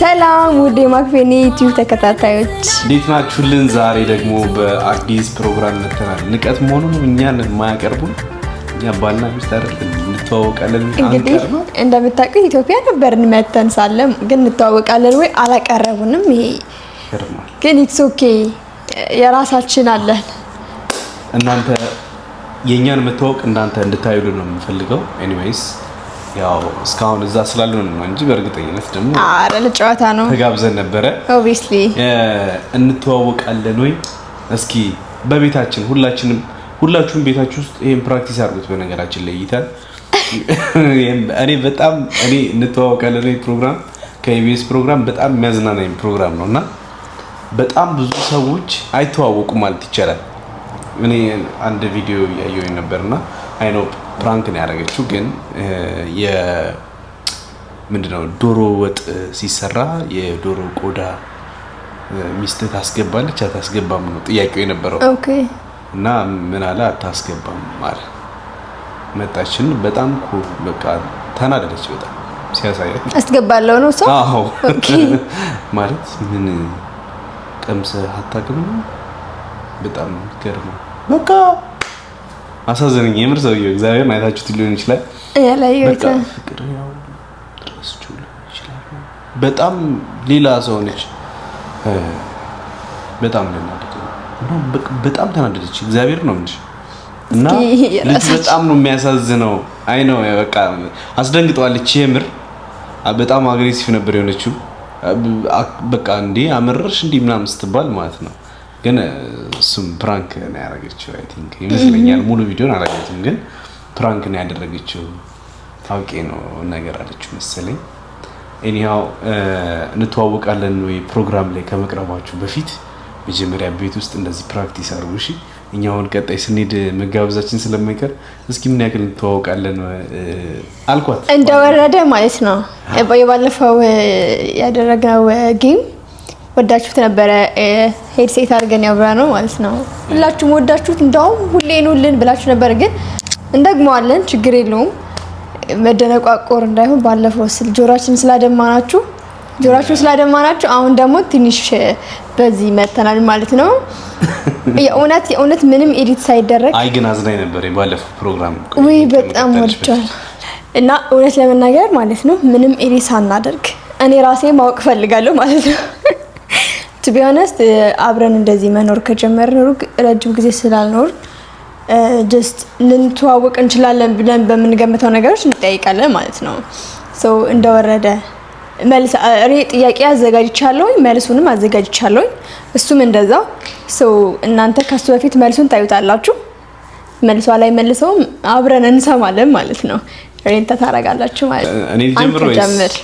ሰላም ውድ የማክፌኒ ዩቲዩብ ተከታታዮች እንዴት ናችሁልን? ዛሬ ደግሞ በአዲስ ፕሮግራም መተናል። ንቀት መሆኑን እኛን የማያቀርቡን እኛ ባልና ሚስት አይደለም እንተዋወቃለን። እንግዲህ እንደምታውቁት ኢትዮጵያ ነበርን መተን ሳለም ግን እንተዋወቃለን ወይ አላቀረቡንም። ይሄ ግን ኢትስ ኦኬ የራሳችን አለን። እናንተ የኛን መተዋወቅ እናንተ እንድታዩልን ነው የምፈልገው። ኤኒዌይስ ያው እስካሁን እዛ ስላልሆነ ነው እንጂ በእርግጠኝነት ደግሞ ለጨዋታ ነው ተጋብዘን ነበረ። ኦብቪስሊ እንተዋወቃለን ወይ? እስኪ በቤታችን ሁላችሁም ቤታችሁ ውስጥ ይሄን ፕራክቲስ አድርጉት። በነገራችን ላይ ይታል እኔ እንተዋወቃለን ወይ ፕሮግራም ከኢቢኤስ ፕሮግራም በጣም የሚያዝናናኝ ፕሮግራም ነውና በጣም ብዙ ሰዎች አይተዋወቁም ማለት ይቻላል። እኔ አንድ ቪዲዮ ያየሁኝ ነበርና አይኖ ፕራንክ ነው ያደረገችው። ግን ምንድነው ዶሮ ወጥ ሲሰራ የዶሮ ቆዳ ሚስት ታስገባለች አታስገባም ነው ጥያቄው የነበረው። ኦኬ እና ምን አለ አታስገባም ማለት መጣችን። በጣም በቃ ተናደደች በጣም ሲያሳያት። አስገባለሁ ነው ሰው። አዎ ኦኬ ማለት ምን ቀምሰህ አታውቅም? በጣም ገርሞ በቃ አሳዘነኝ። የምር ሰውዬው እግዚአብሔር አይታችሁት ሊሆን ይችላል። ያላየሁት ፍቅር ያው ድረስቹ ይችላል። በጣም ሌላ ሰው ነች። በጣም በጣም ተናደደች። እግዚአብሔር ነው እንጂ እና ልጅ በጣም ነው የሚያሳዝነው። አይ ነው በቃ አስደንግጠዋለች። የምር በጣም አግሬሲቭ ነበር የሆነችው። በቃ እንዴ አመረርሽ እንዴ ምናምን ስትባል ማለት ነው። ግን እሱም ፕራንክ ነው ያደረገችው። አይ ቲንክ ይመስለኛል። ሙሉ ቪዲዮን አላየሁትም፣ ግን ፕራንክ ነው ያደረገችው። ታውቂ ነው ነገር አለችው መሰለኝ። ኤኒሃው እንተዋወቃለን ወይ ፕሮግራም ላይ ከመቅረባችሁ በፊት መጀመሪያ ቤት ውስጥ እንደዚህ ፕራክቲስ አድርጉ እሺ። እኛውን ቀጣይ ስንሄድ መጋበዛችን ስለማይቀር እስኪ ምን ያክል እንተዋወቃለን አልኳት። እንደወረደ ማለት ነው። የባለፈው ያደረግነው ጌም ወዳችሁት ነበረ። ሄድሴት አድርገን ያብራ ነው ማለት ነው። ሁላችሁም ወዳችሁት እንደውም ሁሌ ኑልን ብላችሁ ነበር። ግን እንደግመዋለን፣ ችግር የለውም። መደነቋቆር እንዳይሆን ባለፈው ጆሮአችን ስላደማናችሁ አሁን ደግሞ ትንሽ በዚህ መተናል ማለት ነው። የእውነት ምንም ኤዲት ሳይደረግ አይ ግን አዝናኝ ነበር ባለፈው ፕሮግራም። ወይ በጣም ወድቻለሁ። እና እውነት ለመናገር ማለት ነው ምንም ኤዲት ሳናደርግ እኔ ራሴ ማወቅ ፈልጋለሁ ማለት ነው። to be honest አብረን እንደዚህ መኖር ከጀመርን ረጅም ጊዜ ስላልኖር just ልንተዋወቅ እንችላለን ብለን በምንገምተው ነገሮች እንጠይቃለን ማለት ነው። ሶ እንደወረደ መልስ እኔ ጥያቄ አዘጋጅቻለሁ፣ መልሱንም አዘጋጅቻለሁ። እሱም እንደዛው። ሶ እናንተ ከሱ በፊት መልሱን ታዩታላችሁ። መልሷ ላይ መልሰው አብረን እንሰማለን ማለት ነው። ሬንታ ታረጋላችሁ ማለት ነው። እኔ ጀምር።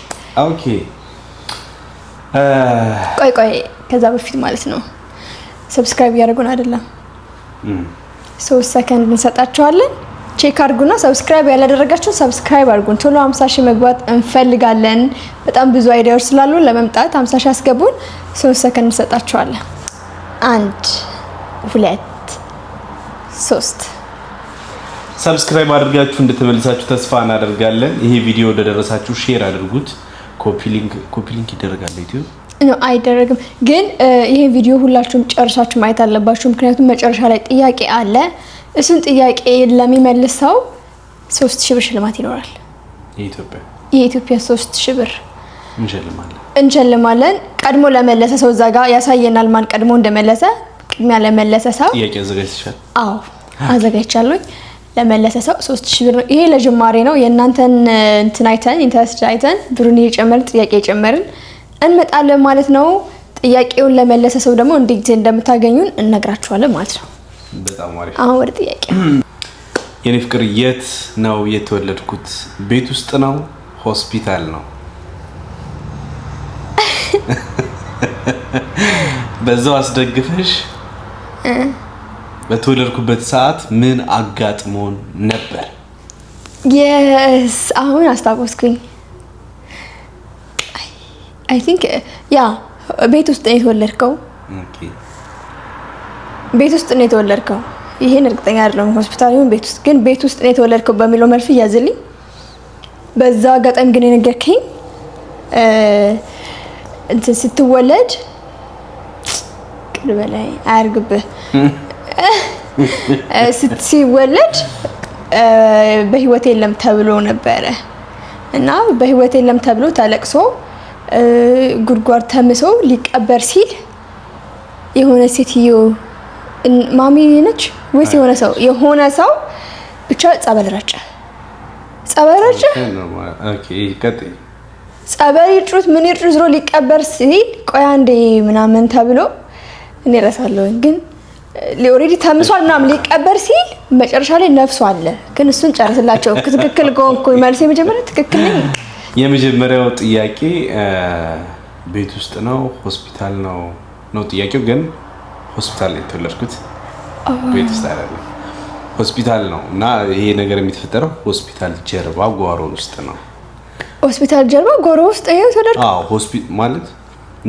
ኦኬ ቆይ ከዛ በፊት ማለት ነው ሰብስክራይብ ያደርጉን አይደለም 3 ሰከንድ እንሰጣችኋለን። ቼክ አድርጉና ሰብስክራይብ ያላደረጋችሁ ሰብስክራይብ አድርጉን። ቶሎ 50,000 መግባት እንፈልጋለን። በጣም ብዙ አይዲያዎች ስላሉ ለመምጣት 50,000 አስገቡን። 3 ሰከንድ እንሰጣችኋለን። 1 2 3 ሰብስክራይብ አድርጋችሁ እንድትመልሳችሁ ተስፋ እናደርጋለን። ይሄ ቪዲዮ እንደደረሳችሁ ሼር አድርጉት። ኮፒ ሊንክ ይደረጋል ዩቲዩብ ነው አይደረግም። ግን ይሄ ቪዲዮ ሁላችሁም ጨርሳችሁ ማየት አለባችሁ። ምክንያቱም መጨረሻ ላይ ጥያቄ አለ። እሱን ጥያቄ ለሚመልስ ሰው 3000 ብር ሽልማት ይኖራል። የኢትዮጵያ 3000 ብር እንሸልማለን። ቀድሞ ለመለሰ ሰው እዛ ጋር ያሳየናል ማን ቀድሞ እንደመለሰ። ቅድሚያ ለመለሰ ሰው ጥያቄ አዘጋጅተሻል? አዎ አዘጋጅቻለሁ። ለመለሰ ሰው 3000 ብር ነው። ይሄ ለጅማሬ ነው። የእናንተን ኢንተረስት አይተን ብሩን እየጨመርን ጥያቄ እየጨመርን እንመጣለን ማለት ነው። ጥያቄውን ለመለሰ ሰው ደግሞ እንዴት እንደምታገኙን እነግራችኋለን ማለት ነው። በጣም አሪፍ። አሁን ወደ ጥያቄ። የኔ ፍቅር የት ነው የተወለድኩት? ቤት ውስጥ ነው ሆስፒታል ነው? በዛው አስደግፈሽ በተወለድኩበት ሰዓት ምን አጋጥሞን ነበር? አሁን አስታወስኩኝ። አይ ቲንክ ቤት ውስጥ ነው የተወለድከው። ኦኬ ቤት ውስጥ ነው የተወለድከው። ይሄን እርግጠኛ አይደለም ሆስፒታል ይሁን ቤት ውስጥ፣ ግን ቤት ውስጥ ነው የተወለድከው በሚለው መልስ ያዝልኝ። በዛ አጋጣሚ ግን የነገርከኝ እንትን ስትወለድ ቅር በላይ አያርግብህ ሲወለድ በህይወት የለም ተብሎ ነበረ እና በህይወት የለም ተብሎ ተለቅሶ ጉድጓድ ተምሶ ሊቀበር ሲል የሆነ ሴትዮ ማሚ ነች ወይስ የሆነ ሰው ብቻ ጸበል ረጨ። ኦኬ ቀጥይ። ጸበል ይጭሩት ምን ይጭሩ ዝሮ ሊቀበር ሲል ቆይ አንዴ ምናምን ተብሎ እኔ እረሳለሁ ግን ኦሬዲ ተምሷል ምናምን ሊቀበር ሲል መጨረሻ ላይ ነፍሱ አለ። ግን እሱን ጨርስላቸው ትክክል ከሆንኩኝ መልስ የመጀመሪያ ትክክል ነኝ። የመጀመሪያው ጥያቄ ቤት ውስጥ ነው ሆስፒታል ነው ጥያቄው። ግን ሆስፒታል ላይ የተወለድኩት ቤት ውስጥ አይደለም፣ ሆስፒታል ነው። እና ይሄ ነገር የሚፈጠረው ሆስፒታል ጀርባ ጓሮ ውስጥ ነው። ሆስፒታል ጀርባ ጓሮ ውስጥ ነው ተወለድኩት። አዎ ሆስፒታል ማለት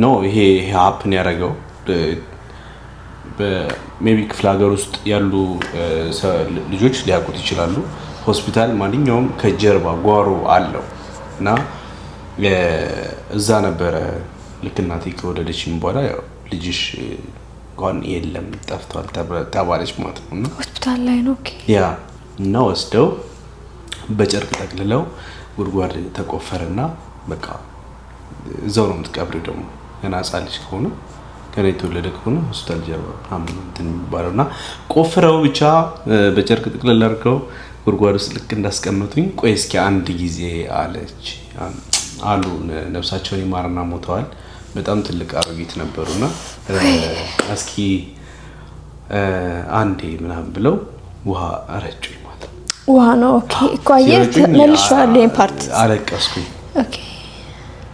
ነው። ይሄ ሀፕን ያደረገው በሜቢ ክፍለ ሀገር ውስጥ ያሉ ልጆች ሊያውቁት ይችላሉ። ሆስፒታል ማንኛውም ከጀርባ ጓሮ አለው እና እዛ ነበረ። ልክ እናቴ ከወለደችኝ በኋላ ያው ልጅሽ እንኳን የለም ጠፍቷል ተባለች ማለት ነው። እና ሆስፒታል ላይ ነው ያ እና ወስደው በጨርቅ ጠቅልለው ጉድጓድ ተቆፈረና በቃ እዛው ነው የምትቀብሪው። ደግሞ ገና ሕፃን ልጅ ከሆነ ገና የተወለደ ከሆነ ሆስፒታል ጀርባ ምናምን እንትን የሚባለውና ቆፍረው ብቻ በጨርቅ ጥቅልል አድርገው ጉድጓድ ውስጥ ልክ እንዳስቀመጡኝ ቆይ እስኪ አንድ ጊዜ አለች አሉ። ነፍሳቸውን ይማርና ሞተዋል። በጣም ትልቅ አሮጊት ነበሩና እስኪ አንዴ ምናምን ብለው ውሃ አረጩኝ ማለት ነው። ውሃ ነው ኦኬ። ቆየት መልሻለሁ ፓርት አለቀስኩኝ። ኦኬ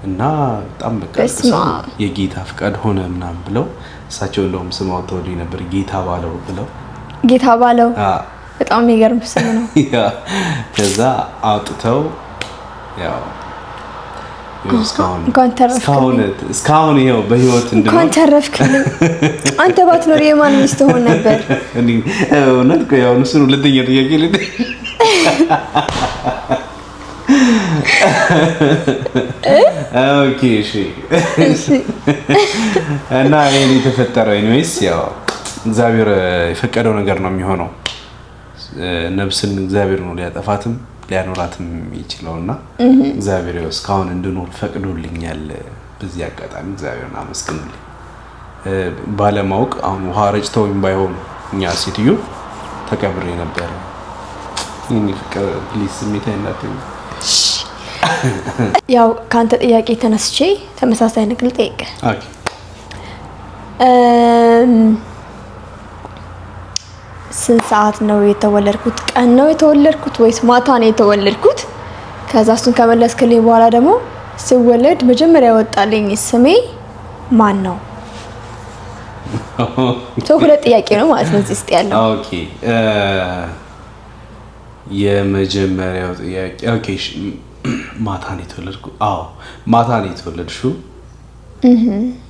እና በጣም በቃ የጌታ ፍቃድ ሆነ ምናምን ብለው እሳቸው እንደውም ስም አውጥተውልኝ ነበር ጌታ ባለው ብለው። ጌታ ባለው በጣም የሚገርም ስም ነው። ከዛ አውጥተው ያው እስካሁን ይሄው በህይወት እንደሆነ እንኳን ተረፍክልኝ። አንተ ባትኖር የማን ሚስት ሆን ነበር? እውነት እኮ ያው እሱን ሁለተኛ ጥያቄ ኦኬ እሺ። እና ይሄ የተፈጠረው ኤኒዌይስ ያው እግዚአብሔር የፈቀደው ነገር ነው የሚሆነው። ነፍስን እግዚአብሔር ነው ሊያጠፋትም ሊያኖራትም ይችላልና እግዚአብሔር እስካሁን እንድኖር ፈቅዶልኛል። በዚህ አጋጣሚ እግዚአብሔርን አመስግኑልኝ። ባለማወቅ አሁን ውሃ ረጭተውኝ ባይሆን እኛ ሴትዮ ተቀብሬ ነበር። ይሄን ፍቅር ፕሊዝ ስሜት አይናተኝ። ያው ካንተ ጥያቄ ተነስቼ ተመሳሳይ ነገር ልጠይቅ። ኦኬ ስንት ሰዓት ነው የተወለድኩት? ቀን ነው የተወለድኩት ወይስ ማታ ነው የተወለድኩት? ከዛ እሱን ከመለስክልኝ በኋላ ደግሞ ስወለድ መጀመሪያ ወጣልኝ ስሜ ማን ነው? ሁለት ጥያቄ ነው ማለት ነው እዚህ ውስጥ ያለው። ኦኬ የመጀመሪያው ጥያቄ ኦኬ ማታ ነው የተወለድኩት። አዎ ማታ ነው የተወለድሽው።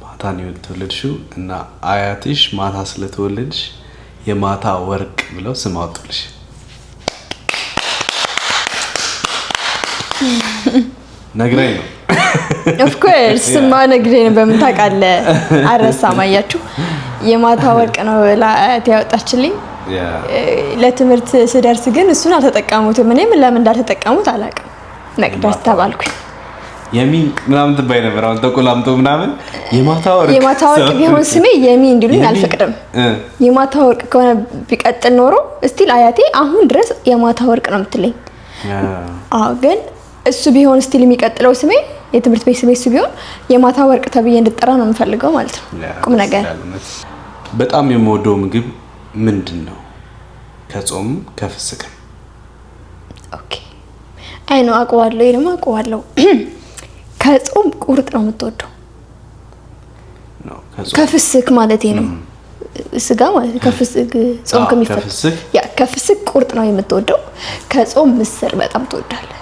ማታ ነው የተወለድሽው እና አያትሽ ማታ ስለተወለድሽ የማታ ወርቅ ብለው ስም አወጡልሽ። ነግራኝ ነው ኦፍ ኮርስ ስማ ነግሬኝ ነው። በምን ታውቃለህ? አረሳም። አያችሁ የማታ ወርቅ ነው ለአያቴ ያወጣችልኝ። ለትምህርት ስደርስ ግን እሱን አልተጠቀሙትም። እኔም ለምን እንዳልተጠቀሙት አላውቅም። መቅደስ ተባልኩኝ። የሚን ምናምን ትባይ ነበር። አሁን ተቆላምጦ ምናምን የማታ ወርቅ ቢሆን ስሜ የሚ እንዲሉኝ አልፈቅድም። የማታ ወርቅ ከሆነ ቢቀጥል ኖሮ እስቲል አያቴ አሁን ድረስ የማታ ወርቅ ነው የምትለኝ። አዎ ግን እሱ ቢሆን እስቲል የሚቀጥለው ስሜ የትምህርት ቤት ስሜ እሱ ቢሆን የማታ ወርቅ ተብዬ እንድጠራ ነው የምፈልገው ማለት ነው። ቁም ነገር። በጣም የምወደው ምግብ ምንድን ነው? ከጾም ከፍስክ? ኦኬ አይ ነው አውቀዋለሁ። ይሄ ደግሞ አውቀዋለሁ። ከጾም ቁርጥ ነው የምትወደው? ከፍስክ ማለት ነው ስጋ ማለት ከፍስክ ጾም ከሚፈት ያ ከፍስክ ቁርጥ ነው የምትወደው። ከጾም ምስር በጣም ትወዳለህ?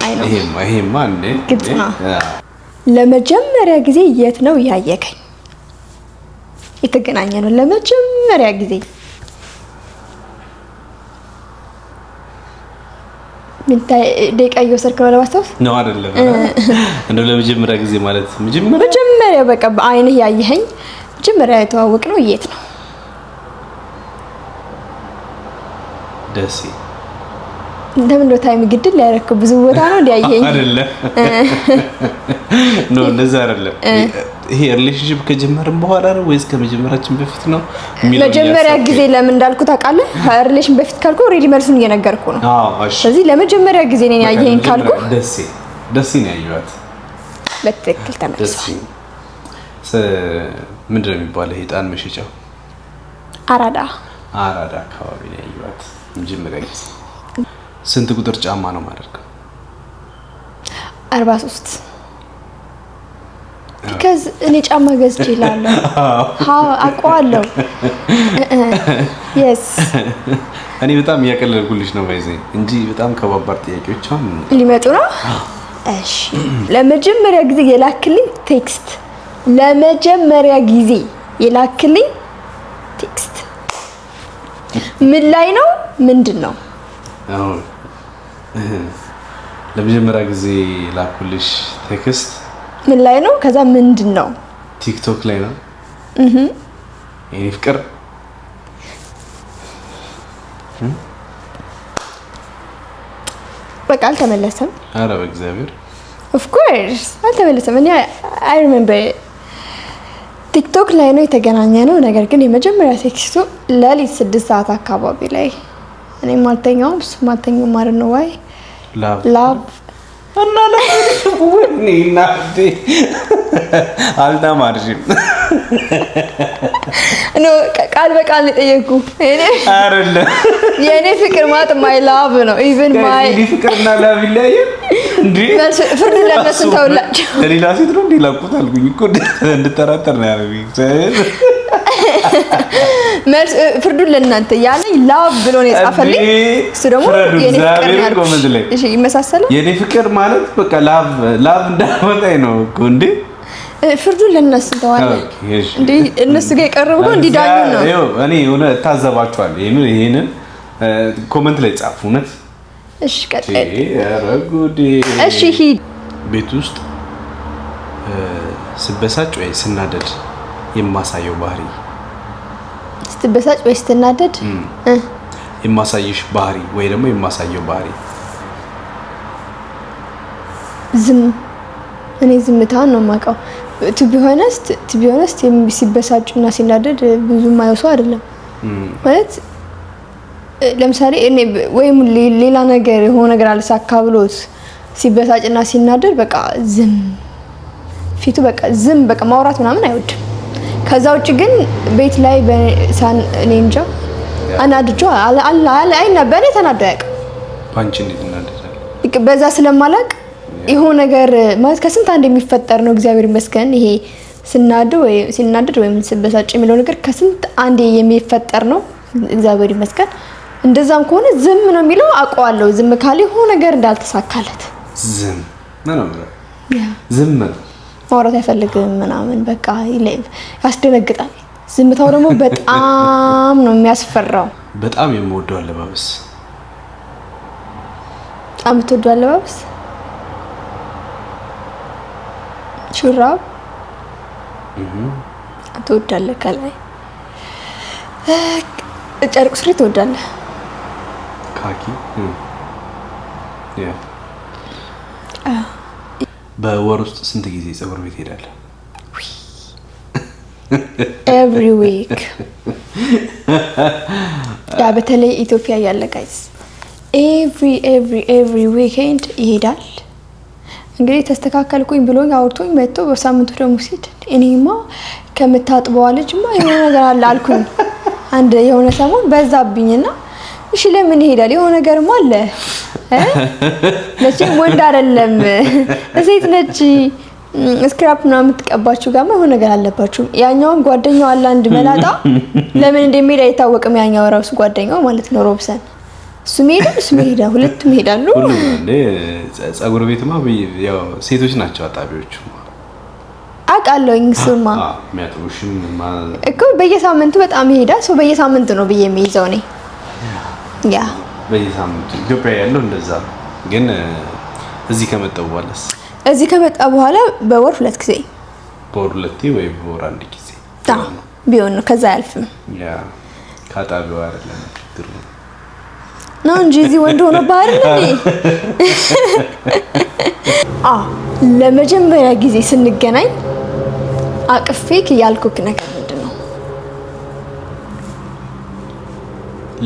አይ ነው ይሄማ እንዴ ግልጽ ነው። ለመጀመሪያ ጊዜ የት ነው ያየከኝ? የተገናኘ ነው ለመጀመሪያ ጊዜ ምን ደቂቃ እየወሰድክ ነው ለማስታወስ ነው አይደለም? እንደው ለመጀመሪያ ጊዜ ማለት መጀመሪያ በቃ በአይንህ ያየኸኝ መጀመሪያ የተዋወቅ ነው የት ነው? ደሴ። እንደምን ነው ታይም ግድል ያደረኩ ብዙ ቦታ ነው እንዲያየኝ አይደለም? ነው እንደዛ አይደለም። ይሄ ሪሌሽንሺፕ ከጀመርን በኋላ ነው ወይስ ከመጀመራችን በፊት ነው? መጀመሪያ ጊዜ ለምን እንዳልኩ ታውቃለህ? ሪሌሽን በፊት ካልኩ ኦሬዲ መልሱን እየነገርኩ ነው። እሺ። ስለዚህ ለመጀመሪያ ጊዜ ነኝ ያየኸኝ ካልኩ ደሴ ነው ያየኋት። በትክክል ተመልሷል። ምንድን ነው የሚባለው? ዕጣን መሸጫው አራዳ አካባቢ ነው ያየኋት መጀመሪያ ጊዜ። ስንት ቁጥር ጫማ ነው ማደርገው? 43 because እኔ ጫማ ገዝቼ እላለሁ። አውቀዋለሁ። yes እኔ በጣም እያቀለልኩልሽ ነው ባይዘኝ እንጂ በጣም ከባባድ ጥያቄዎች ሊመጡ ነው። እሺ ለመጀመሪያ ጊዜ የላክልኝ ቴክስት ምን ላይ ነው? ምንድን ነው? ለመጀመሪያ ጊዜ ላኩልሽ ቴክስት ምን ላይ ነው? ከዛ ምንድን ነው? ቲክቶክ ላይ ነው። የኔ ፍቅር በቃ አልተመለሰም። ኧረ በእግዚአብሔር of course አልተመለሰም። እኔ I remember ቲክቶክ ላይ ነው የተገናኘ ነው። ነገር ግን የመጀመሪያ ቴክስቱ ለሊት 6 ሰዓት አካባቢ ላይ እኔም አልተኛውም እሱም አልተኛውም ማለት ነው። ዋይ ላቭ እና ለምን እናቴ አልተማርሽም? ነው ቃል በቃል ጠየቁ። እኔ አይደለም የኔ ፍቅር ማለት ማይ ላቭ ነው። ኢቭን ማይ ፍቅርና ላቭ ይለያያል እንዴ? ፍርዱ ለነሱ ተውላችሁ ለሌላ ሴት ነው እንዲላቁት አልኩኝ እኮ እንድጠራጠር ነው ያለኝ። መልስ ፍርዱ ለእናንተ ያለኝ ላቭ ብሎ ነው የጻፈልኝ። እሱ ደግሞ የኔ ፍቅር ነው። እሺ ይመሳሰላል። የኔ ፍቅር ማለት በቃ ላቭ እንዳመጣኝ ነው እኮ እንዴ። ፍርዱ ለነሱ ተዋለ እንዴ? እነሱ ጋር የቀረበው ነው እንዲዳኙ ነው። እኔ ሆነ ታዘባችኋለሁ። ይሄንን ኮሜንት ላይ ጻፉ። እውነት እሺ ቀጥል። አረጉዲ እሺ ሂድ። ቤት ውስጥ ስበሳጭ ወይ ስናደድ የማሳየው ባህሪ ስትበሳጭ ወይ ስትናደድ የማሳየሽ ባህሪ ወይ ደግሞ የማሳየው ባህሪ እኔ ዝምታን ነው የማውቀው። to be honest ሲበሳጭና ሲናደድ ብዙም ማይወሱ አይደለም ማለት ለምሳሌ እኔ ወይም ሌላ ነገር የሆነ ነገር አልሳካ ብሎት ሲበሳጭና ሲናደድ በቃ ፊቱ በቃ ማውራት ምናምን አይወድም። ከዛ ውጭ ግን ቤት ላይ እኔ እንጃ አናድጆ በእኔ ተናዶ ያውቅም። ባንቺ እንዴት እናደዳል? በዛ ስለማላቅ ይሄው ነገር ማለት ከስንት አንድ የሚፈጠር ነው። እግዚአብሔር ይመስገን። ይሄ ሲናደድ ወይም ሲበሳጭ የሚለው ነገር ከስንት አንድ የሚፈጠር ነው። እግዚአብሔር ይመስገን። እንደዛም ከሆነ ዝም ነው የሚለው አውቀዋለሁ። ዝም ካለ ይሄው ነገር እንዳልተሳካለት ዝም ማውራት አይፈልግም ምናምን በቃ ያስደነግጣል። ዝምታው ደግሞ በጣም ነው የሚያስፈራው። በጣም የምወደው አለባበስ በጣም የምትወደው አለባበስ ሹራብ ትወዳለህ? ከላይ ጨርቅ ሱሪ ትወዳለህ? ካኪ በወር ውስጥ ስንት ጊዜ ፀጉር ቤት ሄዳለህ? every week ያ በተለይ ኢትዮጵያ ያለ ጋይስ every weekend ይሄዳል። እንግዲህ ተስተካከልኩኝ ብሎኝ አውርቶኝ መጥቶ በሳምንቱ ደግሞ ሲድ እኔማ ከምታጥበዋ ልጅማ የሆነ ነገር አለ አልኩኝ። አንድ የሆነ ሰሞን በዛብኝና እሺ ለምን ይሄዳል? የሆነ ነገርማ አለ ለዚህ ወንድ አይደለም ሴት ነች። ስክራፕ ምናምን የምትቀባችሁ ጋማ የሆነ ነገር አለባችሁ። ያኛውን ጓደኛው አለ አንድ መላጣ ለምን እንደሚሄድ አይታወቅም። ያኛው ራሱ ጓደኛው ማለት ነው ሮብሰን እሱ ይሄዳል ሁለቱም ይሄዳሉ። ሁሉም እንደ ፀጉር ቤትማ ያው ሴቶች ናቸው አጣቢዎቹ አውቃለሁኝ። እሱማ የሚያጥቡሽም እኮ በየሳምንቱ በጣም ይሄዳል። ሰው በየሳምንቱ ነው ብዬ የሚይዘው እኔ ያ በየሳምንቱ ኢትዮጵያ ያለው እንደዛ ግን እዚህ ከመጣሁ በኋላስ? እዚህ ከመጣ በኋላ በወር 2 ጊዜ፣ በወር 2 ወይ በወር 1 ጊዜ ቢሆን ነው። ከዛ አያልፍም። ያ ካጣቢው አይደለም ችግሩ ነው እንጂ እዚህ ወንድ ሆነ ባህር ነኝ። ለመጀመሪያ ጊዜ ስንገናኝ አቅፌክ ያልኩክ ነገር ምንድነው?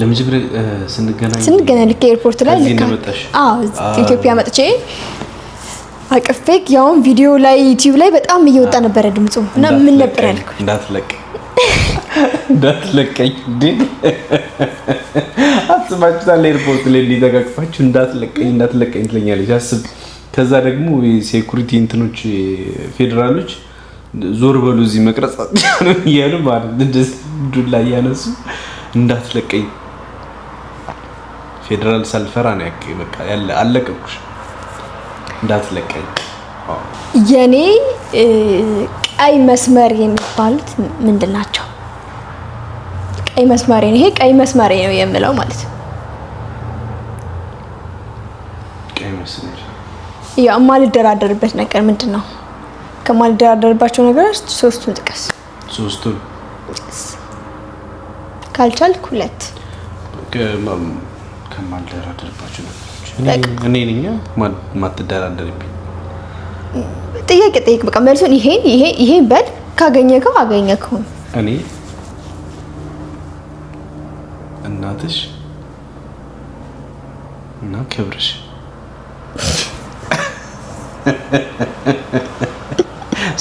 ለመጀመሪያ ስንገናኝ ልክ ኤርፖርት ላይ ኢትዮጵያ መጥቼ አቅፌክ ያውን ቪዲዮ ላይ ዩቲዩብ ላይ በጣም እየወጣ ነበረ ድምፁ እና ምን ነበር ያልኩት? እንዳትለቀኝ እንዴ አስባችሁታል? ኤርፖርት ላይ እንዲተጋግፋችሁ እንዳትለቀኝ ትለኛለች። አስብ። ከዛ ደግሞ የሴኩሪቲ እንትኖች ፌደራሎች ዞር በሉ እዚህ መቅረጽ እያሉ ማለት እንደዚህ ዱላ እያነሱ እንዳትለቀኝ። ፌደራል ሳልፈራ ነው በቃ ያለ አለቀኩሽ። እንዳትለቀኝ። የኔ ቀይ መስመር የሚባሉት ምንድን ናቸው? ቀይ መስመሬ ነው፣ ይሄ ቀይ መስመሬ ነው የምለው ማለት ነው። ቀይ መስመር ያው የማልደራደርበት ነገር ምንድን ነው? ከማልደራደርባቸው ነገሮች 3ቱን ጥቀስ። 3ቱን ካልቻልክ 2 ከማልደራደርባቸው ነገሮች እኔ ነኝ ማትደራደርብኝ። ጥያቄ ጠይቅ። በቃ መልሱን ይሄን በል። ካገኘከው አገኘከው። እኔ እናትሽ እና ክብርሽ።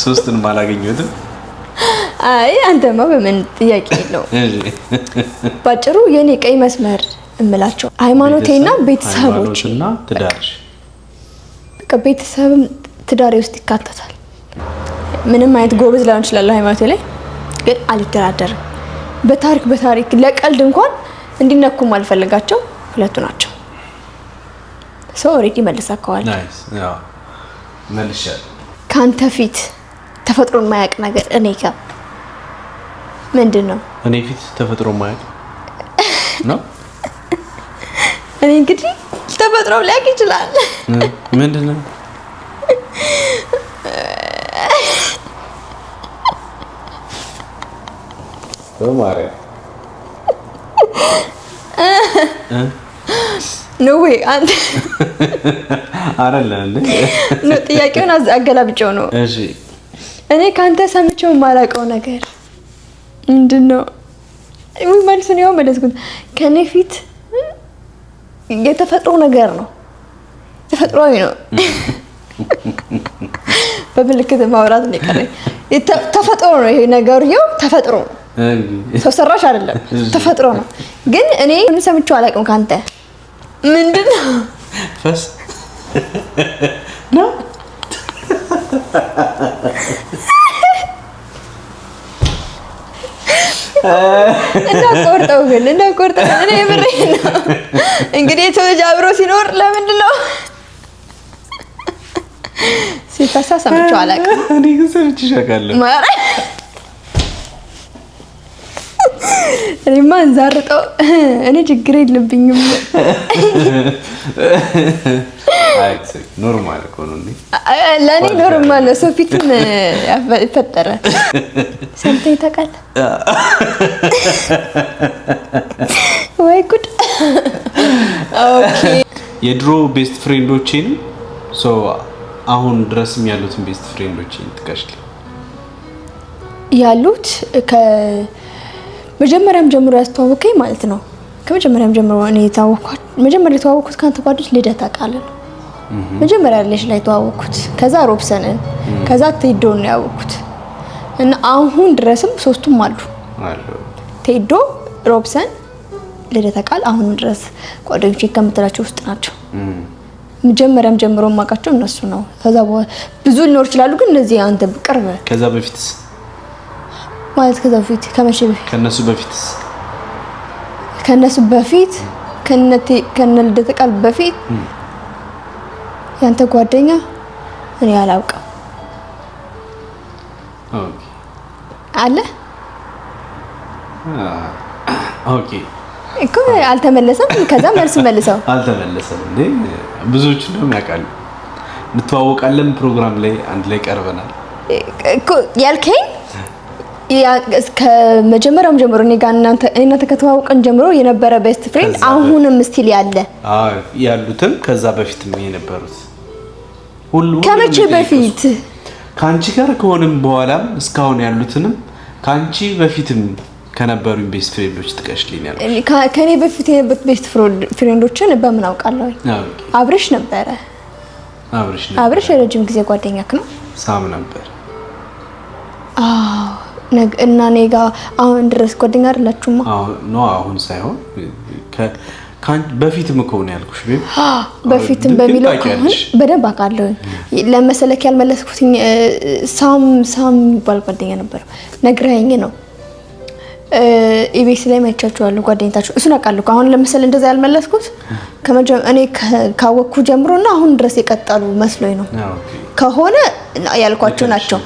ሶስቱንም አላገኘሁትም። አይ አንተማ በምን ጥያቄ ነው? ባጭሩ የኔ ቀይ መስመር እምላቸው ሃይማኖቴና ቤተሰቦቼ እና ትዳርሽ። በቃ ቤተሰብም ትዳሬ ውስጥ ይካተታል። ምንም አይነት ጎበዝ ላይሆን ይችላል ሃይማኖቴ ላይ፣ ግን አልደራደርም። በታሪክ ለቀልድ እንኳን እንዲነኩም አልፈልጋቸው 2ቱ ናቸው። ሰው ኦሬዲ መልሰከዋል። ናይስ። ያው መልሻለሁ። ካንተ ፊት ተፈጥሮን ማያቅ ነገር እኔ ጋር ምንድነው? እኔ ፊት ተፈጥሮ ማያቅ ነው። እኔ እንግዲህ ተፈጥሮ ሊያቅ ይችላል። ምንድነው? በማርያ ነው ወይ አንተ? አይደለም እንዴ? ነው ጥያቄውን አገላብጨው ነው። እሺ እኔ ካንተ ሰምቼው የማላውቀው ነገር ምንድነው? ወይ መልሱን ያው መለስኩት። ከኔ ፊት የተፈጥሮ ነገር ነው፣ ተፈጥሯዊ ነው። በምልክት ማውራት ነው የቀረኝ። ተፈጥሮ ነው ይሄ ነገር፣ ይኸው ተፈጥሮ ነው። ሰው ሰራሽ አይደለም፣ ተፈጥሮ ነው። ግን እኔ ምን ሰምቼው አላውቅም ካንተ። ምንድነው? ፈስ ነው እንዳቆርጠው እኔ የምሬን ነው። እንግዲህ ሰው ልጅ አብሮ ሲኖር ለምንድን ነው ሲፈሳ ሰምቼው አላውቅም። እኔ ግን ሰምቼሽ አውቃለሁ። እኔማ እንዛርጠው እኔ ችግር የለብኝም። አይ ኖርማል እኮ ነው እንዴ? ለኔ ኖርማል ነው። ሰው ፊትም ይፈጠረ ሰምተኝ ታውቃለህ ወይ ጉድ። ኦኬ የድሮ ቤስት ፍሬንዶቼን አሁን ድረስም ያሉትን ቤስት ፍሬንዶቼን ጥቀሽልኝ። ያሉት ከመጀመሪያም ጀምሮ ያስተዋወቀኝ ማለት ነው። ከመጀመሪያም ጀምሮ እኔ መጀመሪያ የተዋወቅኩት ካንተ ጓደኞች ልደት አውቃለሁ። መጀመሪያ ላይ የተዋወቅኩት፣ ከዛ ሮብሰንን፣ ከዛ ቴዶን ነው ያወቅኩት እና አሁን ድረስም 3ቱም አሉ። ቴዶ፣ ሮብሰን፣ ልደት አውቃል አሁን ድረስ ጓደኞቼ ከምትላቸው ውስጥ ናቸው። መጀመሪያም ጀምሮ ማቃቸው እነሱ ነው። ከዛ ብዙ ሊኖር ይችላሉ፣ ግን እነዚህ አንተ ቅርብ። ከዛ በፊትስ ማለት ከዛ በፊት ከመቼ በፊት? ከነሱ በፊት ከነልደት ቃል በፊት ያንተ ጓደኛ እኔ አላውቅም። ኦኬ አለ ኦኬ እኮ አልተመለሰም። ከዛ መልስ መልሰው አልተመለሰም እንዴ ብዙዎች ነው ያውቃሉ። እንተዋወቃለን ፕሮግራም ላይ አንድ ላይ ቀርበናል እኮ ያልከኝ ከመጀመሪያውም ጀምሮ እኔ ጋር እናንተ ከተዋወቀን ጀምሮ የነበረ ቤስት ፍሬንድ አሁንም ስቲል ያለ ያሉትም ከዛ በፊትም የነበሩት ሁሉ ከመቼ በፊት ካንቺ ጋር ከሆነም በኋላም እስካሁን ያሉትንም ካንቺ በፊትም ከነበሩኝ ቤስት ፍሬንዶች ጥቀሽልኝ ከኔ በፊት የነበሩት ቤስት ፍሬንዶችን በምን አውቃለሁ? አብርሽ ነበረ። አብርሽ የረጅም ጊዜ ጓደኛክ ነው። ሳም ነበር። እና እኔ ጋር አሁን ድረስ ጓደኛ አይደላችሁማ? አሁን ሳይሆን በፊትም እኮ ነው ያልኩሽ። በፊትም በሚለው ከሆነ በደንብ አውቃለሁ። ለመሰለክ ያልመለስኩትኝ ሳም ይባል ጓደኛ ነበር። ነግረኸኝ ነው ኢቢኤስ ላይ ማይቻችኋለሁ ጓደኛታችሁ። እሱን አውቃለሁ። አሁን ለምሳሌ እንደዛ ያልመለስኩት እኔ ካወቅኩ ጀምሮና አሁን ድረስ የቀጠሉ መስሎኝ ነው ከሆነ ያልኳቸው ናቸው።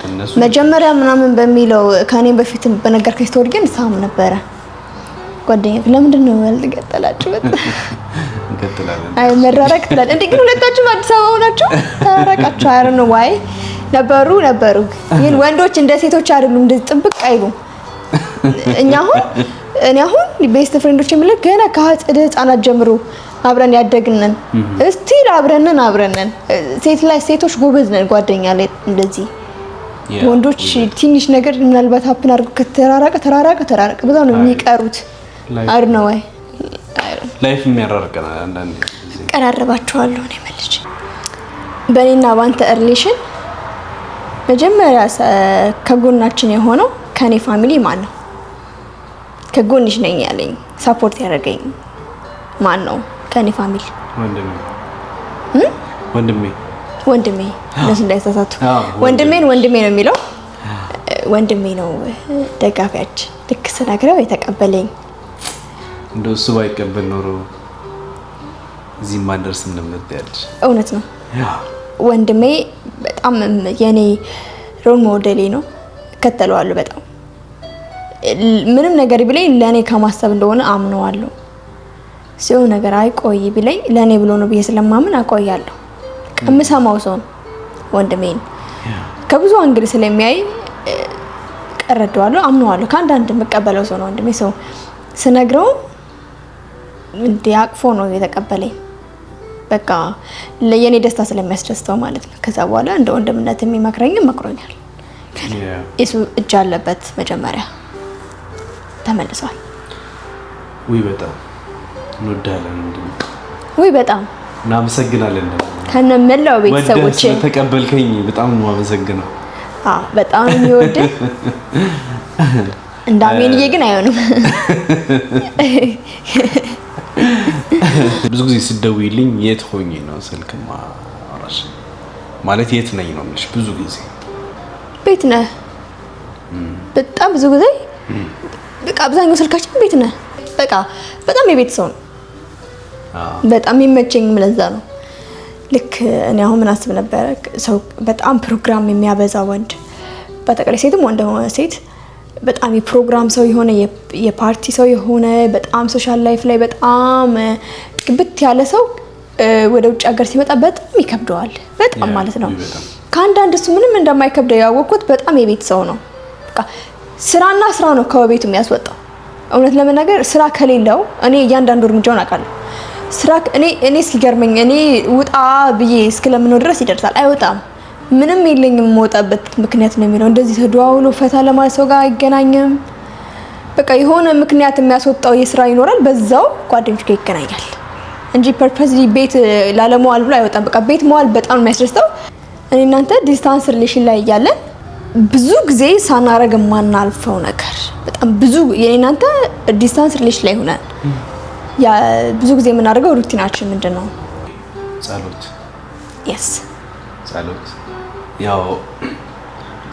መጀመሪያ ምናምን በሚለው ከኔ በፊትም በነገርከኝ ስቶሪ ግን ሳም ነበረ ጓደኛ። ለምንድን ነው ያልተቀጠላችሁ? እንቀጥላለን። አይ መራራቅ ትላለህ እንዴ? ግን ሁለታችሁም አዲስ አበባ ሆናችሁ ተራራቃችሁ? አይ ነው ዋይ ነበሩ። ግን ወንዶች እንደ ሴቶች አይደሉም፣ እንደዚህ ጥብቅ አይሉም። እኔ አሁን ቤስት ፍሬንዶች የምልህ ገና ከህፃናት ጀምሮ አብረን ያደግነን እስቲል አብረነን ሴቶች ጎበዝ ነን ጓደኛ ላይ እንደዚህ። ወንዶች ትንሽ ነገር ምናልባት ሀፕን አድርጎ ከተራራቀ በዛው ነው የሚቀሩት። አይ ነው ወይ ላይፍ የሚያራርቀና አንዳንዴ ቀራረባቸዋለሁ ነው መልጭ። በእኔና ባንተ ሪሌሽን መጀመሪያ ከጎናችን የሆነው ከኔ ፋሚሊ ማን ነው? ከጎንሽ ነኝ ያለኝ ሰፖርት ያደረገኝ ማን ነው? ከኔ ፋሚሊ ወንድሜ ለምን እንዳይሳሳቱ ወንድሜ ነው የሚለው ወንድሜ ነው ደጋፊያችን። ልክ ስነግረው የተቀበለኝ እንደው እሱ ባይቀበል ኖሮ እዚህ ማንደርስም ነበር ያለሽ። እውነት ነው። ወንድሜ በጣም የኔ ሮል ሞዴሌ ነው። ከተለዋለሁ በጣም ምንም ነገር ቢለኝ ለኔ ከማሰብ እንደሆነ አምነዋለሁ። ሲው ነገር አይቆይ ቢለኝ ለኔ ብሎ ነው ብዬ ስለማምን አቆያለሁ። ከምሰማው ሰው ወንድሜን ከብዙ አንግል ስለሚያይ ቀረደዋለሁ፣ አምነዋለሁ። ከአንዳንድ መቀበለው ሰው ነው ወንድሜ። ሰው ስነግረው እንደ አቅፎ ነው የተቀበለኝ። በቃ ለየኔ ደስታ ስለሚያስደስተው ማለት ነው። ከዛ በኋላ እንደ ወንድምነት የሚመክረኝም መክሮኛል። እሱ እጅ አለበት። መጀመሪያ ተመልሷል። ወይ በጣም እንወዳለን ወንድሜ። ወይ በጣም እናመሰግናለን። ከነመላው ቤተሰቦቼ ተቀበልከኝ በጣም ነው የማመሰግነው። በጣም የሚወድህ እንዳሜንዬ ግን አይሆንም። ብዙ ጊዜ ስደውይልኝ የት ሆኜ ነው ስልክማ አራሽ ማለት የት ነኝ ነው የምልሽ። ብዙ ጊዜ ቤት ነህ። በጣም ብዙ ጊዜ በቃ አብዛኛው ስልካችን ቤት ነህ። በቃ በጣም የቤት ሰው ነው። በጣም የሚመቸኝ ለዛ ነው። ልክ እኔ አሁን ምን አስብ ነበር ሰው በጣም ፕሮግራም የሚያበዛ ወንድ በተቀለ ሴትም ወንድ ሆነ ሴት በጣም የፕሮግራም ሰው የሆነ የፓርቲ ሰው የሆነ በጣም ሶሻል ላይፍ ላይ በጣም ግብት ያለ ሰው ወደ ውጭ ሀገር ሲመጣ በጣም ይከብደዋል። በጣም ማለት ነው። ከአንዳንድ እሱ ምንም እንደማይከብደው ያወቅኩት በጣም የቤት ሰው ነው። በቃ ስራና ስራ ነው ከቤቱ የሚያስወጣው። እውነት ለመናገር ስራ ከሌለው እኔ እያንዳንዱ እርምጃውን አውቃለሁ። ስራ እኔ እስኪገርመኝ እኔ ውጣ ብዬ እስክለምነው ድረስ ይደርሳል። አይወጣም። ምንም የለኝም የምወጣበት ምክንያት ነው የሚለው። እንደዚህ ተደዋውሎ ፈታ ለማለት ሰው ጋር አይገናኝም። በቃ የሆነ ምክንያት የሚያስወጣው የስራ ይኖራል። በዛው ጓደኞች ጋር ይገናኛል እንጂ ፐርፐዝሊ ቤት ላለመዋል ብሎ አይወጣም። በቃ ቤት መዋል በጣም የሚያስደስተው። እኔ እናንተ ዲስታንስ ሪሌሽን ላይ እያለን ብዙ ጊዜ ሳናረግ ማናልፈው ነገር በጣም ብዙ የኔ እናንተ ዲስታንስ ሪሌሽን ላይ ሆነን ያ ብዙ ጊዜ የምናደርገው ሩቲናችን ምንድነው? ጸሎት። yes ጸሎት። ያው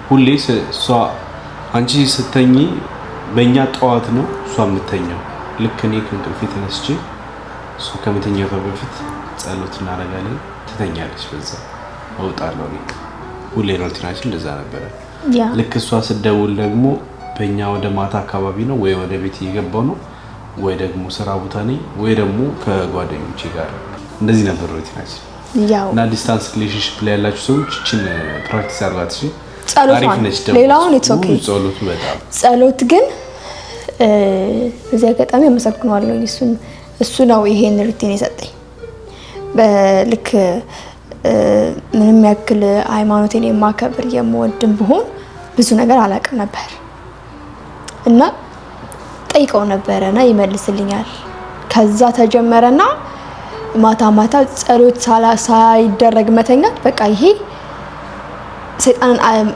ሁሌ እሷ አንቺ ስተኝ በእኛ ጠዋት ነው እሷ የምተኛው። ልክ እኔ ከእንቅልፌ ተነስቼ እሷ ከመተኛቷ በፊት ጸሎት እናደርጋለን። ትተኛለች። በዛ እወጣለሁ። ሁሌ ሩቲናችን እንደዛ ነበረ። ልክ እሷ ስትደውል ደግሞ በእኛ ወደ ማታ አካባቢ ነው ወይ ወደ ቤት እየገባው ነው ወይ ደግሞ ስራ ቦታ ነኝ ወይ ደግሞ ከጓደኞቼ ጋር እንደዚህ ነበር ሩቲናችን። እና ዲስታንስ ሪሌሽንሺፕ ላይ ያላችሁ ሰዎች እቺን ፕራክቲስ አድርጓት። እሺ አሪፍ ነች። ደግሞ ሌላውን ጸሎቱ በጣም ጸሎት ግን በዚህ አጋጣሚ አመሰግናለሁ። እሱ ነው ይሄን ሩቲን የሰጠኝ። በልክ ምንም ያክል ሃይማኖቴን የማከብር የምወድም ብሆን ብዙ ነገር አላውቅም ነበር እና ጠይቀው ነበረና ይመልስልኛል። ከዛ ተጀመረና ማታ ማታ ጸሎት ሳይደረግ መተኛት በቃ ይሄ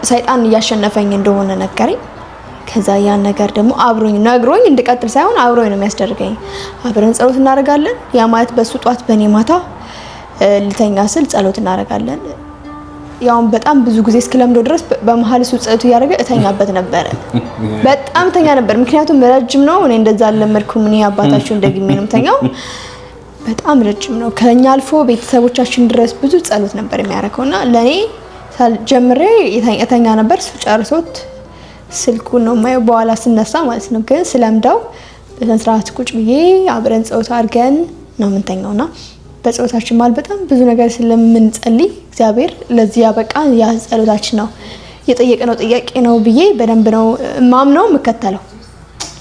ሰይጣን እያሸነፈኝ እንደሆነ ነገረኝ። ከዛ ያን ነገር ደግሞ አብሮኝ ነግሮኝ እንድቀጥል ሳይሆን አብሮኝ ነው የሚያስደርገኝ። አብረን ጸሎት እናደርጋለን። ያ ማለት በሱ ጧት በኔ ማታ ልተኛ ስል ጸሎት እናደርጋለን። ያው በጣም ብዙ ጊዜ እስከለምዶ ድረስ በመሀል እሱ ጸሎት እያደረገ እተኛበት ነበር። በጣም ተኛ ነበር፣ ምክንያቱም ረጅም ነው። እኔ እንደዛ አልለመድኩም። እኔ አባታችሁ እንደግሜ ነው ተኛው። በጣም ረጅም ነው። ከኛ አልፎ ቤተሰቦቻችን ድረስ ብዙ ጸሎት ነበር የሚያደርገውና ለኔ ጀምሬ እተኛ ነበር። እሱ ጨርሶት ስልኩን ነው የማየው በኋላ ስነሳ ማለት ነው። ግን ስለምዳው በስነ ስርዓት ቁጭ ብዬ አብረን ጸሎት አድርገን ነው የምንተኛውና በጸሎታችን ማለት በጣም ብዙ ነገር ስለምንጸልይ እግዚአብሔር ለዚህ ያበቃን ያ ጸሎታችን ነው የጠየቅነው ጥያቄ ነው ብዬ በደንብ ነው ማምነው የምከተለው።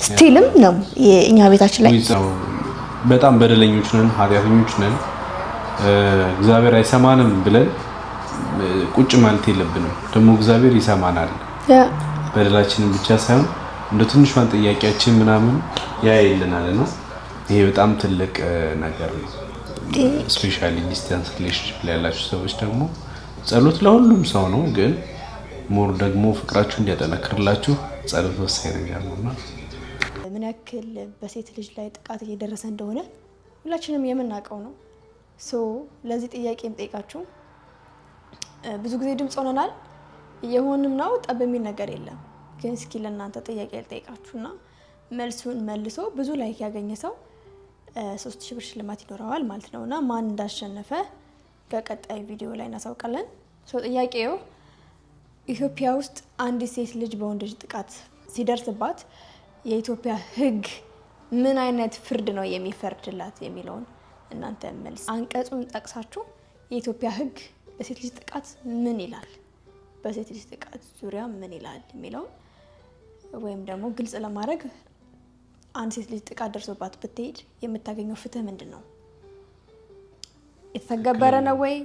ስቲልም ነው የኛ ቤታችን ላይ በጣም በደለኞች ነን፣ ኃጢአተኞች ነን። እግዚአብሔር አይሰማንም ብለን ቁጭ ማለት የለብንም። ደግሞ እግዚአብሔር ይሰማናል። በደላችንን ብቻ ሳይሆን እንደ ትንሿን ጥያቄያችን ምናምን ያይልናል እና ይሄ በጣም ትልቅ ነገር ነው። ስፔሻሊ ዲስታንስ ሪሌሽንሺፕ ላይ ያላችሁ ሰዎች ደግሞ ጸሎት ለሁሉም ሰው ነው፣ ግን ሞር ደግሞ ፍቅራችሁ እንዲያጠነክርላችሁ ጸሎት ወሳኝ ነገር ነውና ምን ያክል በሴት ልጅ ላይ ጥቃት እየደረሰ እንደሆነ ሁላችንም የምናውቀው ነው። ለዚህ ጥያቄ የምጠይቃችሁ ብዙ ጊዜ ድምጽ ሆነናል የሆንም ነው ጠብ የሚል ነገር የለም። ግን እስኪ ለእናንተ ጥያቄ ልጠይቃችሁና መልሱን መልሶ ብዙ ላይክ ያገኘ ሰው 3000 ብር ሽልማት ይኖረዋል ማለት ነውና ማን እንዳሸነፈ በቀጣይ ቪዲዮ ላይ እናሳውቃለን። ጥያቄው ኢትዮጵያ ውስጥ አንዲት ሴት ልጅ በወንድ ልጅ ጥቃት ሲደርስባት የኢትዮጵያ ሕግ ምን አይነት ፍርድ ነው የሚፈርድላት የሚለውን እናንተ መልስ አንቀጹን ጠቅሳችሁ የኢትዮጵያ ሕግ ለሴት ልጅ ጥቃት ምን ይላል፣ በሴት ልጅ ጥቃት ዙሪያ ምን ይላል የሚለውን ወይም ደግሞ ግልጽ ለማድረግ አንድ ሴት ልጅ ጥቃት ደርሶባት ብትሄድ የምታገኘው ፍትህ ምንድነው? የተተገበረ ነው ወይ?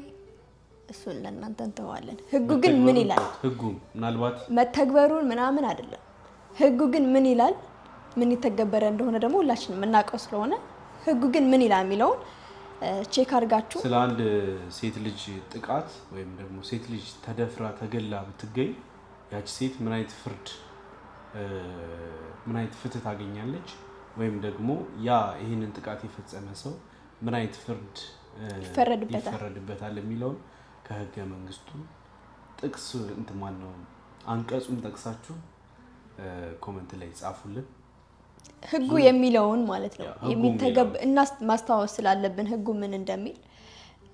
እሱን ለእናንተ እንተዋለን። ሕጉ ግን ምን ይላል? ሕጉ ምናልባት መተግበሩን ምናምን አይደለም። ሕጉ ግን ምን ይላል? ምን የተገበረ እንደሆነ ደግሞ ሁላችንም የምናውቀው ስለሆነ ሕጉ ግን ምን ይላል የሚለውን ቼክ አድርጋችሁ ስለ አንድ ሴት ልጅ ጥቃት ወይም ደግሞ ሴት ልጅ ተደፍራ ተገላ ብትገኝ ያቺ ሴት ምን አይነት ፍርድ ምን አይነት ፍትህ ታገኛለች ወይም ደግሞ ያ ይህንን ጥቃት የፈጸመ ሰው ምን አይነት ፍርድ ይፈረድበታል የሚለውን ከህገ መንግስቱ ጥቅስ እንትማን ነው አንቀጹን ጠቅሳችሁ ኮሜንት ላይ ጻፉልን። ህጉ የሚለውን ማለት ነው የሚተገብ እና ማስተዋወስ ስላለብን ህጉ ምን እንደሚል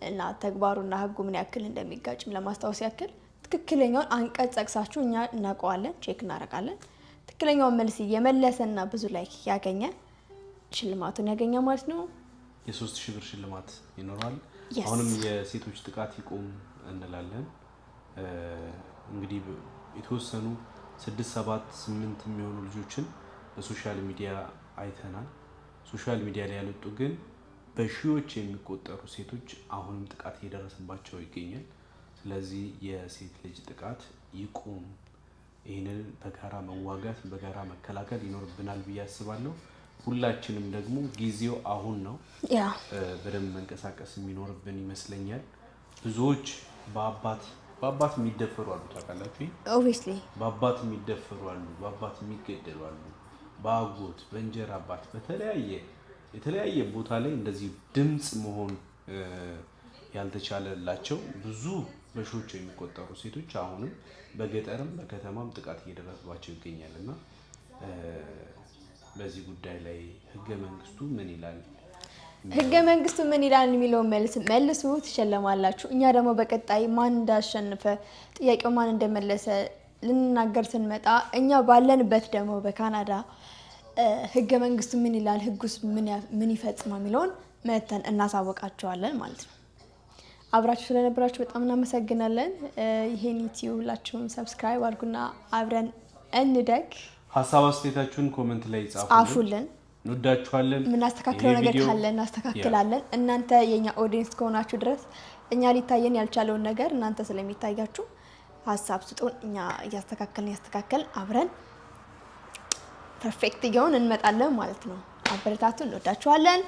እና ተግባሩና ህጉ ምን ያክል እንደሚጋጭም ለማስተዋወስ ያክል ትክክለኛውን አንቀጽ ጠቅሳችሁ እኛ እናውቀዋለን፣ ቼክ እናደርጋለን። ትክክለኛውን መልስ የመለሰና ብዙ ላይክ ያገኘ ሽልማቱን ያገኘ ማለት ነው። የ3000 ብር ሽልማት ይኖራል። አሁንም የሴቶች ጥቃት ይቆም እንላለን። እንግዲህ የተወሰኑ 6 7 8 የሚሆኑ ልጆችን በሶሻል ሚዲያ አይተናል። ሶሻል ሚዲያ ላይ ያልወጡ ግን በሺዎች የሚቆጠሩ ሴቶች አሁንም ጥቃት እየደረሰባቸው ይገኛል። ስለዚህ የሴት ልጅ ጥቃት ይቁም። ይህንን በጋራ መዋጋት በጋራ መከላከል ይኖርብናል ብዬ አስባለሁ። ሁላችንም ደግሞ ጊዜው አሁን ነው። በደንብ መንቀሳቀስ የሚኖርብን ይመስለኛል። ብዙዎች በአባት የሚደፈሩ አሉ፣ ታውቃላችሁ? ኦብቪስሊ በአባት የሚደፈሩ አሉ፣ በአባት የሚገደሉ አሉ፣ በአጎት በእንጀራ አባት የተለያየ ቦታ ላይ እንደዚህ ድምጽ መሆን ያልተቻለላቸው ብዙ በሺዎች የሚቆጠሩ ሴቶች አሁንም በገጠርም በከተማም ጥቃት እየደረሰባቸው ይገኛል እና በዚህ ጉዳይ ላይ ህገ መንግስቱ ምን ይላል? ህገ መንግስቱ ምን ይላል የሚለው መልሱ ትሸለማላችሁ። እኛ ደግሞ በቀጣይ ማን እንዳሸነፈ ጥያቄው ማን እንደመለሰ ልንናገር ስንመጣ እኛ ባለንበት ደግሞ በካናዳ ህገ መንግስቱ ምን ይላል፣ ህጉስ ምን ይፈጽማል የሚለውን መተን እናሳወቃቸዋለን ማለት ነው። አብራችሁ ስለነበራችሁ በጣም እናመሰግናለን። ይሄን ዩቲዩብ ሁላችሁም ሰብስክራይብ አድርጉና አብረን እንደግ። ሀሳብ አስተያየታችሁን ኮሜንት ላይ ጻፉልን። እንወዳችኋለን። የምናስተካክለው ነገር ካለ እናስተካክላለን። እናንተ የኛ ኦዲየንስ ከሆናችሁ ድረስ እኛ ሊታየን ያልቻለውን ነገር እናንተ ስለሚታያችሁ ሀሳብ ስጡን። እኛ እያስተካከልን አብረን ፐርፌክት እየሆን እንመጣለን ማለት ነው። አበረታቱን። እንወዳችኋለን።